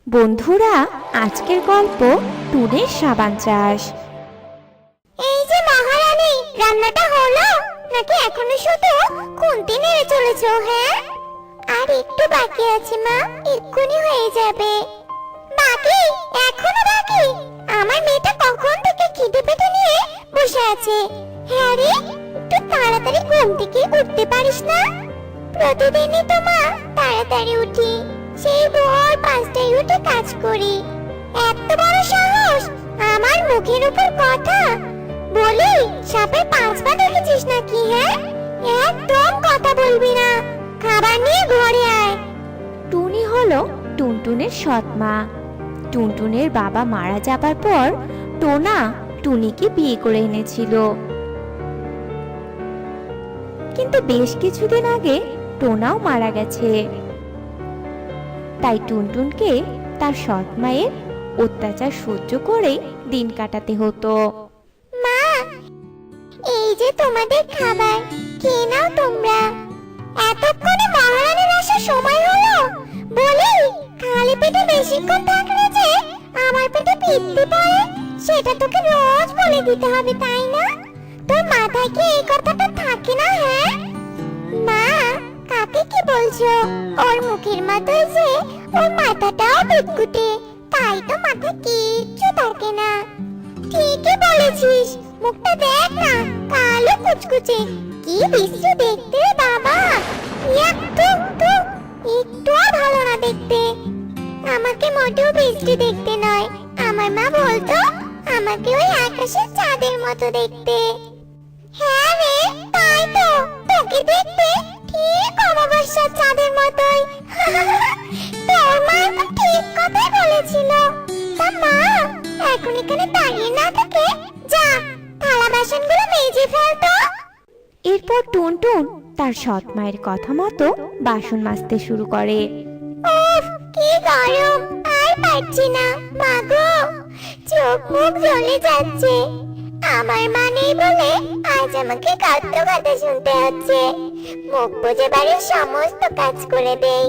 বন্ধুরা, আজকের গল্প টুনির সাবান চাষ। এই যে মহারানী, রান্নাটা হলো নাকি এখনো শুধু খুন্তি নেড়ে চলেছো? হ্যাঁ, আর একটু বাকি আছে মা, এক্ষুনি হয়ে যাবে। বাকি? এখনো বাকি? আমার মেয়েটা কখন থেকে খিদে পেটে নিয়ে বসে আছে। হ্যাঁ রে, একটু তাড়াতাড়ি ঘুম থেকে উঠতে পারিস না? প্রতিদিনই তো মা তাড়াতাড়ি উঠি, সেই ভোর 5টায় উঠে কাজ করি। এত বড় সাহস আমার মুখের উপর কথা বলি! সাপের 5 পা দেখেছিস নাকি? হ্যাঁ, একদম কথা বলবি না। খাবার নিয়ে ঘরে আয়। টুনি হলো টুনটুনের সৎ মা। টুনটুনের বাবা মারা যাবার পর টোনা টুনিকে বিয়ে করে এনেছিল। কিন্তু বেশ কিছুদিন আগে টোনাও মারা গেছে। তাই টুনটুনকে তার সৎ মায়ের অত্যাচার সহ্য করে দিন কাটাতে হতো। মা, এই যে তোমাদের খাবার, খেয়ে নাও তোমরা। এতক্ষণে মহারানীর আসার সময় হলো। বলি, খালি পেটে বেশিক্ষণ থাকলে যে আমার পেটে পিত্তি পড়ে, সেটা তোকে রোজ বলে দিতে হবে, তাই না? তোর মাথায় কি এই কথাটা থাকে না? হ্যাঁ মা, কাকে কি বলছো? ওর মুখের মতোই যে ওর মাথাটাও বিটকুটে, তাই তো মাথায় কিচ্ছু থাকে না। ঠিকই বলেছিস, মুখটা দেখ না, কালো কুচকুচে, কি বিশ্রী দেখতে বাবা। একটুও ভালো না দেখতে। আমাকে মোটেও বিশ্রী দেখতে নয়, আমার মা বলতো আমাকে ওই আকাশের চাঁদের মতো দেখতে। হ্যাঁ রে, তাই তো, তোকে দেখতে ঠিক অমাবস্যার চাঁদের মতোই। তোর মা তো ঠিক কথাই বলেছিল। তা মা, এখন এখানে দাঁড়িয়ে না থেকে যা, থালা বাসনগুলো মেজে ফেল তো। এরপর টুনটুন তার সৎ মায়ের কথা মতো বাসন মাজতে শুরু করে। উফ, কি গরম, আর পারছি না মা গো, চোখ মুখ জ্বলে যাচ্ছে। আমার মা নেই বলে আজ আমাকে কাঁদতে কাঁদতে শুনতে হচ্ছে। মুখ বুজে বাড়ির সমস্ত কাজ করে দেই,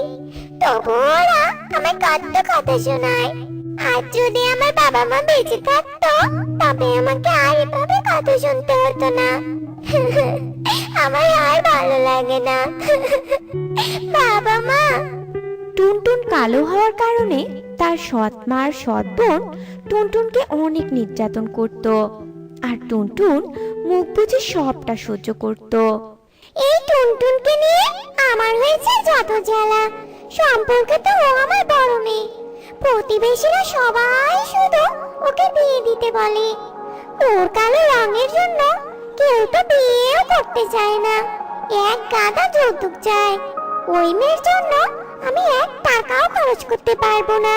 তবু ওরা আমায় কাঁদতে কথা শোনায়। আর যদি আমার বাবা মা বেঁচে থাকতো, তবে আমাকে আর এভাবে কথা শুনতে হতো না। আমার আর ভালো লাগে না। বাবা মা। টুনটুন কালো হওয়ার কারণে তার সৎ মা আর সৎ বোন টুনটুনকে অনেক নির্যাতন করত। আর টুনটুন মুখ বুজে সবটা সহ্য করত। এই টুনটুনকে নিয়ে আমার হয়েছে যত জ্বালা। সম্পর্কে তো ও আমার বড় মেয়ে, প্রতিবেশীরা সবাই শুধু ওকে বিয়ে দিতে বলে। ওর কালো রঙের জন্য কেউ তো বিয়েও করতে চায় না, এক গাদা যৌতুক চায়। ওই মেয়ের জন্য আমি 1 টাকাও খরচ করতে পারবো না।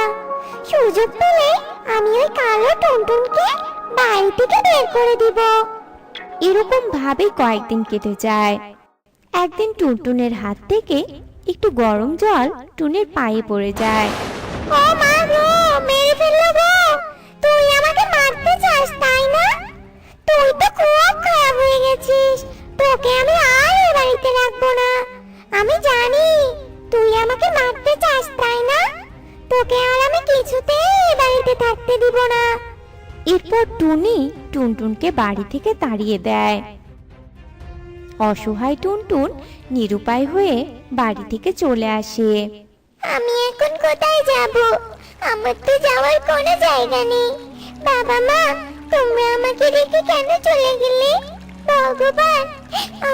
সুযোগ পেলে আমি ওই কালো টুনটুনকে বাড়ি থেকে বের করে দিব। এরকম ভাবে কয়েকদিন কেটে যায়। একদিন টুনটুনের হাত থেকে একটু গরম জল টুনির পায়ে পড়ে যায়। ও মা গো, মেরে ফেললো গো! তুই আমাকে মারতে চাস, তাই না? তুই তো খুব খারাপ হয়ে গেছিস। তোকে আমি আর এই বাড়িতে রাখবো না। আমি জানি তুই আমাকে মারতে চাস, তাই না? তোকে আর আমি কিছুতেই এই বাড়িতে থাকতে দিব না। এরপর টুনি টুনটুনকে বাড়ি থেকে তাড়িয়ে দেয়। অসহায় টুনটুন নিরুপায় হয়ে বাড়ি থেকে চলে আসে। আমি এখন কোথায় যাব? আমার তো যাওয়ার কোনো জায়গা নেই। বাবা মা, তোমরা আমাকে রেখে কেন চলে গেলে? ভগবান,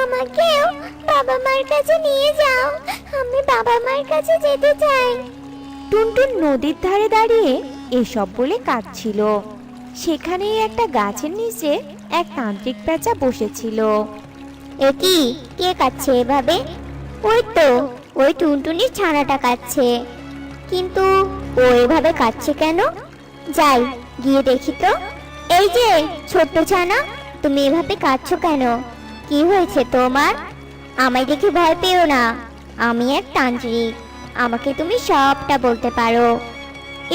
আমাকেও বাবা মার কাছে নিয়ে যাও। আমি বাবা মার কাছে যেতে চাই। টুনটুন নদীর ধারে দাঁড়িয়ে এসব বলে কাঁদছিল। সেখানেই একটা গাছের নিচে এক তান্ত্রিক পেঁচা বসেছিল। এ কি, কে কাচ্ছে এভাবে? ওই তো, ওই টুনটুনির ছানাটা কাচ্ছে। কিন্তু ও এভাবে কাচ্ছে কেন? যাই গিয়ে দেখি তো। এই যে ছোট্ট ছানা, তুমি এভাবে কাঁদছো কেন? কি হয়েছে তোমার? আমায় দেখে ভয় পেও না, আমি এক তান্ত্রিক, আমাকে তুমি সবটা বলতে পারো।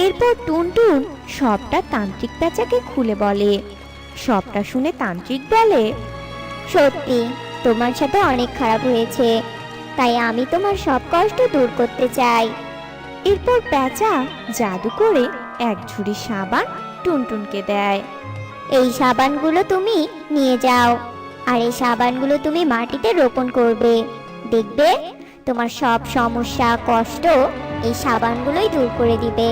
এরপর টুনটুন সবটা তান্ত্রিক পেঁচাকে খুলে বলে। সবটা শুনে তান্ত্রিক বলে, সত্যি তোমার সাথে অনেক খারাপ হয়েছে, তাই আমি তোমার সব কষ্ট দূর করতে চাই। এরপর পেঁচা জাদু করে এক ঝুড়ি সাবান টুনটুনকে দেয়। এই সাবানগুলো তুমি নিয়ে যাও, আর এই সাবানগুলো তুমি মাটিতে রোপণ করবে। দেখবে তোমার সব সমস্যা কষ্ট এই সাবানগুলোই দূর করে দিবে।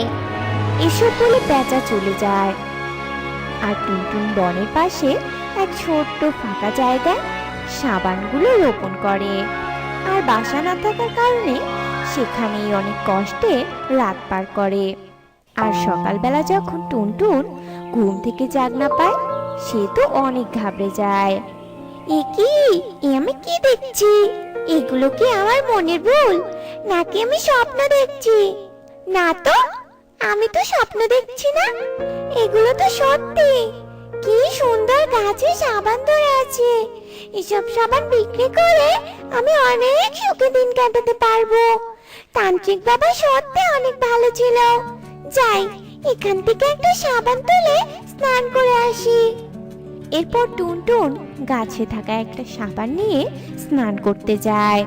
এসব বলে পেঁচা চলে যায়। আর টুনটুন বনের পাশে এক ছোট্ট ফাঁকা জায়গায় সাবানগুলো রোপণ করে। আর বাসা না থাকার কারণে সেখানেই অনেক কষ্টে রাত পার করে। আর সকালবেলা যখন টুনটুন ঘুম থেকে জাগনা পায়, সে তো অনেক ঘাবড়ে যায়। এ কি, এ আমি কি দেখছি? এগুলো কি আমার মনের ভুল, নাকি আমি স্বপ্ন দেখছি? না তো, আমি তো স্বপ্ন দেখছি না, এগুলো তো সত্যি। কি সুন্দর গাছে সাবান ধরে আছে। এসব সাবান বিক্রি করে আমি অনেক সুখে দিন কাটাতে পারবো। তান্ত্রিক বাবা সত্যি অনেক ভালো ছিল। যাই, এখান থেকে একটা সাবান তুলে স্নান করে আসি। এরপর টুনটুন গাছে থাকা একটা সাবান নিয়ে স্নান করতে যায়।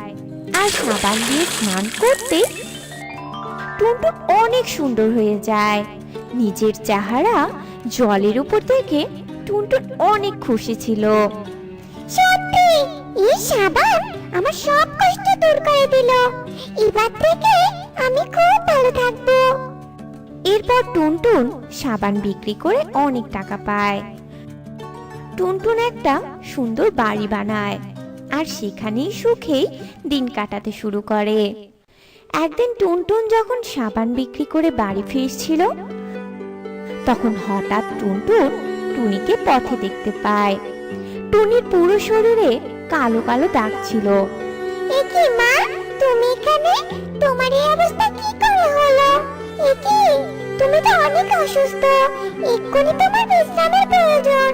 আর সাবান দিয়ে স্নান করতে টুনটুন অনেক সুন্দর হয়ে যায়। নিজের চেহারা জলের উপর থেকে টুনটুন অনেক খুশি ছিল। সত্যি এই সাবান আমার সব কষ্ট দূর করে দিল। এবার থেকে আমি খুব ভালো থাকবো। এরপর টুনটুন সাবান বিক্রি করে অনেক টাকা পায়। টুনটুন একটা সুন্দর বাড়ি বানায়, আর সেখানেই সুখেই দিন কাটাতে শুরু করে। একদিন টুনটুন যখন সাবান বিক্রি করে বাড়ি ফিরছিল, তখন হঠাৎ টুনটুন টুনিকে পথে দেখতে পায়। টুনির পুরো শরীরে কালো কালো দাগ ছিল। এ কি মা, তুমি এখানে? তোমার এই অবস্থা কি করে হলো? এ কি, তুমি তো অনেক অসুস্থ, এক্ষুনি তোমার বিশ্রামের প্রয়োজন।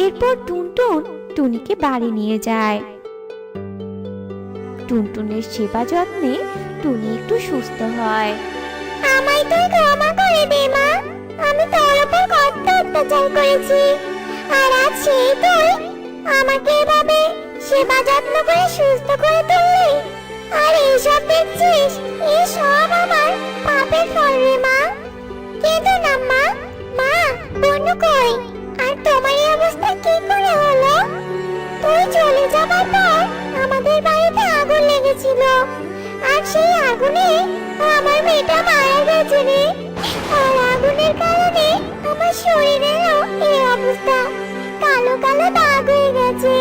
এরপর টুনটুন টুনিকে বাড়ি নিয়ে যায়। টুনটুনের সেবা যত্নে টুনি একটু সুস্থ হয়। আমায় তুই ক্ষমা করে দে মা, আমি তোর উপর কত অত্যাচার করেছি। আর আজ সেই তুই আমাকে এভাবে সেবা যত্ন করে সুস্থ করে তুললি। আর এইসব দেখছিস, এই সব আমার পাপের ফল রে মা। কিন্তু না মা, মা বনু কই? আর তোমার এই অবস্থা কি করে হলো? তুই চলে যাবার পর আমাদের বাড়িতে আগুন লেগেছিল, আর সেই আগুনে আমার মেয়েটা মারা গেছে রে। আর আগুনের কারণে আমার শরীরেরও এই অবস্থা, কালো কালো দাগ হয়ে গেছে।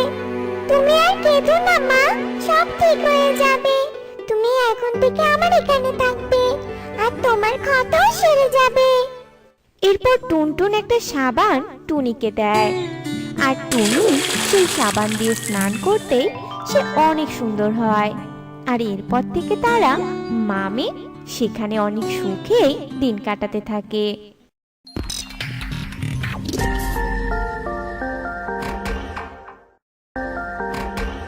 তুমি আর কেঁদো না মা, সব ঠিক হয়ে যাবে। তুমি এখন থেকে আমার এখানে থাকবে, আর তোমার ক্ষতও সেরে যাবে। এরপর টুনটুন একটা সাবান টুনিকে দেয়। আর টুনি সেই সাবান দিয়ে স্নান করতে সে অনেক সুন্দর হয়। আর এরপর থেকে তারা মামে সেখানে অনেক সুখে দিন কাটাতে থাকে।